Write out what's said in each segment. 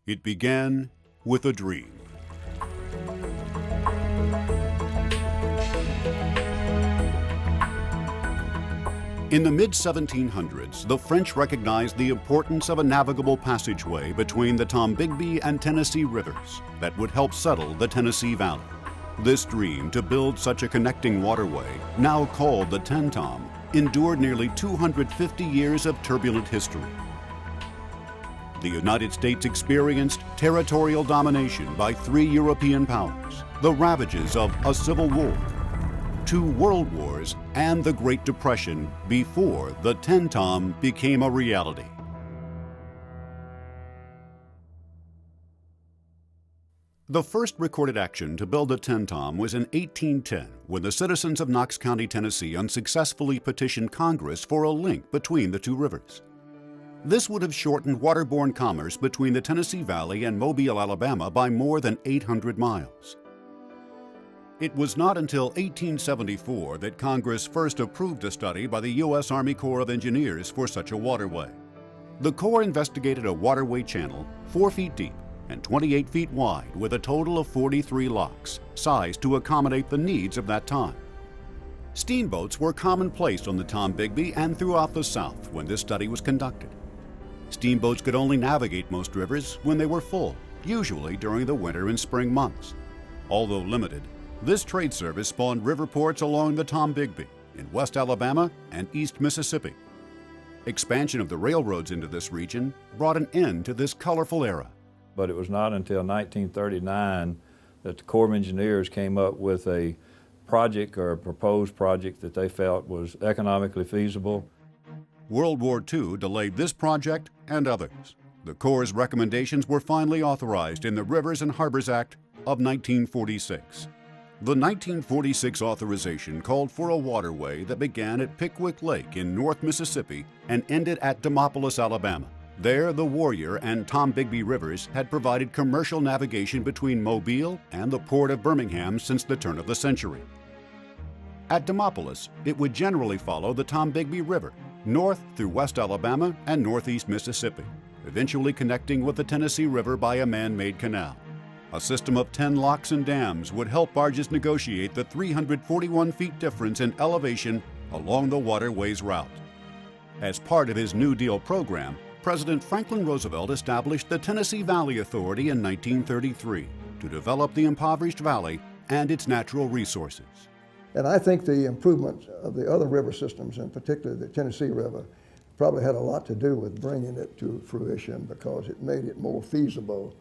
It began with a dream. In the mid-1700s, the French recognized the importance of a navigable passageway between the Tombigbee and Tennessee rivers that would help settle the Tennessee Valley. This dream to build such a connecting waterway, now called the Tenn-Tom, endured nearly 250 years of turbulent history. The United States experienced territorial domination by 3 European powers, the ravages of a civil war, 2 world wars, and the Great Depression before the Tenn-Tom became a reality. The first recorded action to build the Tenn-Tom was in 1810, when the citizens of Knox County, Tennessee unsuccessfully petitioned Congress for a link between the 2 rivers. This would have shortened waterborne commerce between the Tennessee Valley and Mobile, Alabama by more than 800 miles. It was not until 1874 that Congress first approved a study by the U.S. Army Corps of Engineers for such a waterway. The Corps investigated a waterway channel 4 feet deep and 28 feet wide with a total of 43 locks, sized to accommodate the needs of that time. Steamboats were commonplace on the Tombigbee and throughout the South when this study was conducted. Steamboats could only navigate most rivers when they were full, usually during the winter and spring months. Although limited, this trade service spawned river ports along the Tombigbee in West Alabama and East Mississippi. Expansion of the railroads into this region brought an end to this colorful era. But it was not until 1939 that the Corps of Engineers came up with a project or a proposed project that they felt was economically feasible. World War II delayed this project and others. The Corps' recommendations were finally authorized in the Rivers and Harbors Act of 1946. The 1946 authorization called for a waterway that began at Pickwick Lake in North Mississippi and ended at Demopolis, Alabama. There, the Warrior and Tombigbee rivers had provided commercial navigation between Mobile and the port of Birmingham since the turn of the century. At Demopolis, it would generally follow the Tombigbee River, north through West Alabama and northeast Mississippi, eventually connecting with the Tennessee River by a man-made canal. A system of 10 locks and dams would help barges negotiate the 341 feet difference in elevation along the waterway's route. As part of his New Deal program, President Franklin Roosevelt established the Tennessee Valley Authority in 1933 to develop the impoverished valley and its natural resources. And I think the improvement of the other river systems, and particularly the Tennessee River, probably had a lot to do with bringing it to fruition, because it made it more feasible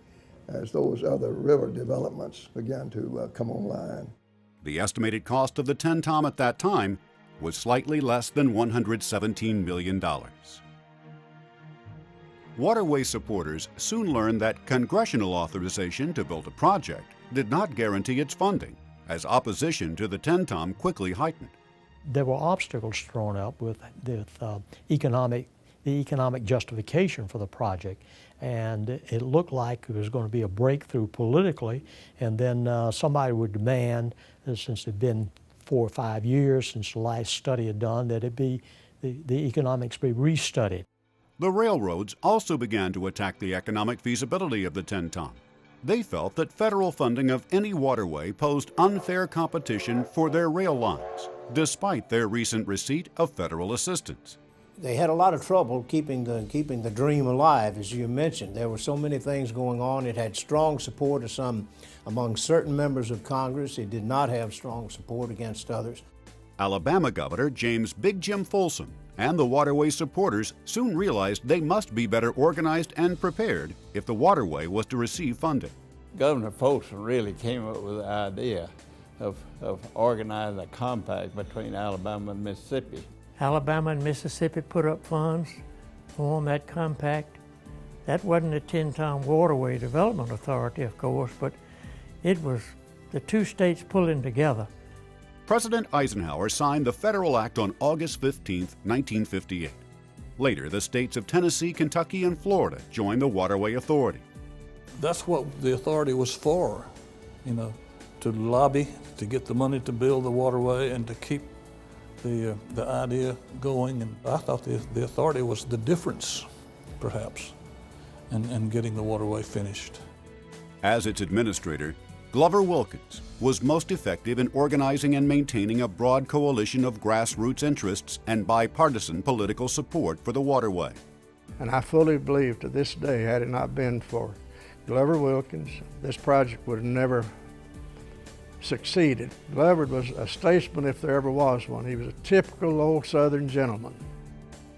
as those other river developments began to come online. The estimated cost of the Tenn-Tom at that time was slightly less than $117 million. Waterway supporters soon learned that congressional authorization to build a project did not guarantee its funding, as opposition to the Tenn-Tom quickly heightened. There were obstacles thrown up with the economic justification for the project, and it looked like it was going to be a breakthrough politically, and then somebody would demand, since it had been 4 or 5 years since the last study had done, that the economics be restudied. The railroads also began to attack the economic feasibility of the Tenn-Tom. They felt that federal funding of any waterway posed unfair competition for their rail lines, despite their recent receipt of federal assistance. They had a lot of trouble keeping the dream alive, as you mentioned. There were so many things going on. It had strong support among certain members of Congress. It did not have strong support against others. Alabama Governor James Big Jim Folsom and the waterway supporters soon realized they must be better organized and prepared if the waterway was to receive funding. Governor Folsom really came up with the idea of organizing a compact between Alabama and Mississippi. Alabama and Mississippi put up funds to form that compact. That wasn't the Tenn-Tom Waterway Development Authority, of course, but it was the 2 states pulling together. President Eisenhower signed the Federal Act on August 15, 1958. Later, the states of Tennessee, Kentucky, and Florida joined the Waterway Authority. That's what the authority was for, to lobby, to get the money to build the waterway and to keep the idea going. And I thought the authority was the difference, perhaps, and getting the waterway finished. As its administrator, Glover Wilkins was most effective in organizing and maintaining a broad coalition of grassroots interests and bipartisan political support for the waterway. And I fully believe to this day, had it not been for Glover Wilkins, this project would have never succeeded. Glover was a statesman if there ever was one. He was a typical old Southern gentleman.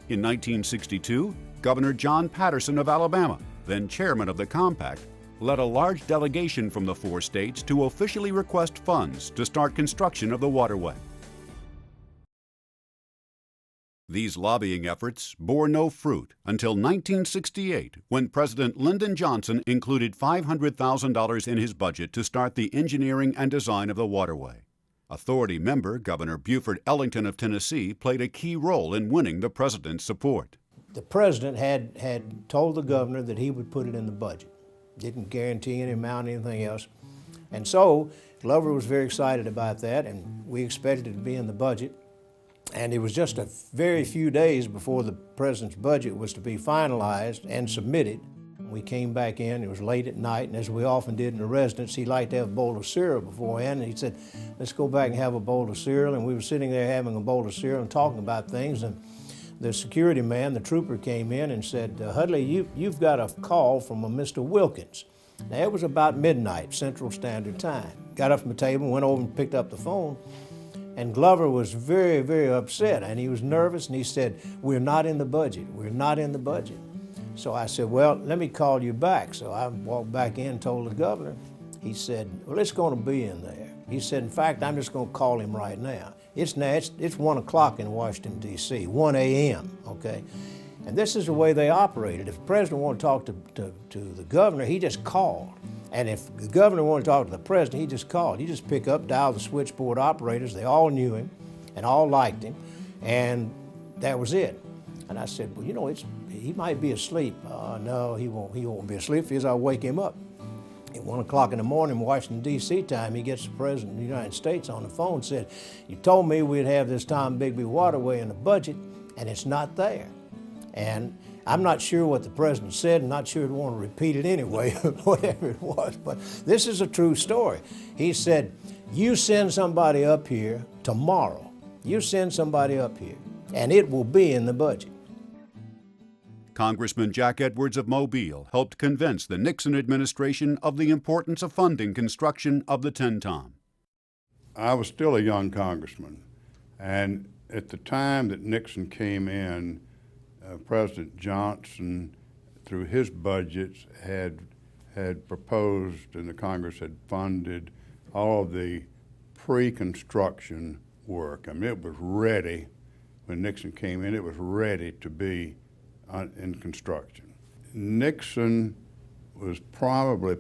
In 1962, Governor John Patterson of Alabama, then chairman of the compact, led a large delegation from the 4 states to officially request funds to start construction of the waterway. These lobbying efforts bore no fruit until 1968, when President Lyndon Johnson included $500,000 in his budget to start the engineering and design of the waterway. Authority member Governor Buford Ellington of Tennessee played a key role in winning the president's support. The president had told the governor that he would put it in the budget. Didn't guarantee any amount, anything else. And so Glover was very excited about that, and we expected it to be in the budget. And it was just a very few days before the president's budget was to be finalized and submitted. We came back in, it was late at night, and as we often did in the residence, he liked to have a bowl of cereal beforehand, and he said, let's go back and have a bowl of cereal. And we were sitting there having a bowl of cereal and talking about things, and the security man, the trooper, came in and said, Hudley, you've got a call from a Mr. Wilkins. Now, it was about midnight, Central Standard Time. Got up from the table, went over and picked up the phone, and Glover was very, very upset, and he was nervous, and he said, we're not in the budget, we're not in the budget. So I said, well, let me call you back. So I walked back in and told the governor. He said, well, it's going to be in there. He said, in fact, I'm just going to call him right now. It's 1 o'clock in Washington, D.C., 1 a.m., okay? And this is the way they operated. If the president wanted to talk to the governor, he just called. And if the governor wanted to talk to the president, he just called. He just pick up, dial the switchboard operators. They all knew him and all liked him, and that was it. And I said, well, you know, he might be asleep. No, he won't be asleep because I'll wake him up. At 1 o'clock in the morning, Washington, D.C. time, he gets the President of the United States on the phone and said, you told me we'd have this Tom Bigby waterway in the budget, and it's not there. And I'm not sure what the President said, and not sure he'd want to repeat it anyway, whatever it was, but this is a true story. He said, you send somebody up here tomorrow. You send somebody up here, and it will be in the budget. Congressman Jack Edwards of Mobile helped convince the Nixon administration of the importance of funding construction of the Tenn-Tom. I was still a young congressman, and at the time that Nixon came in, President Johnson, through his budgets, had proposed, and the Congress had funded all of the pre-construction work. I mean, it was ready when Nixon came in. It was ready to be in construction. Nixon was probably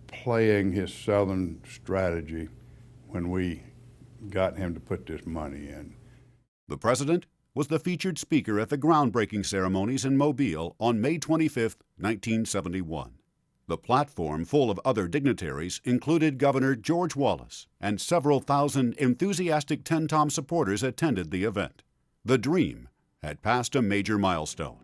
playing his Southern strategy when we got him to put this money in. The president was the featured speaker at the groundbreaking ceremonies in Mobile on May 25, 1971. The platform, full of other dignitaries, included Governor George Wallace, and several thousand enthusiastic Tenn-Tom supporters attended the event. The dream had passed a major milestone.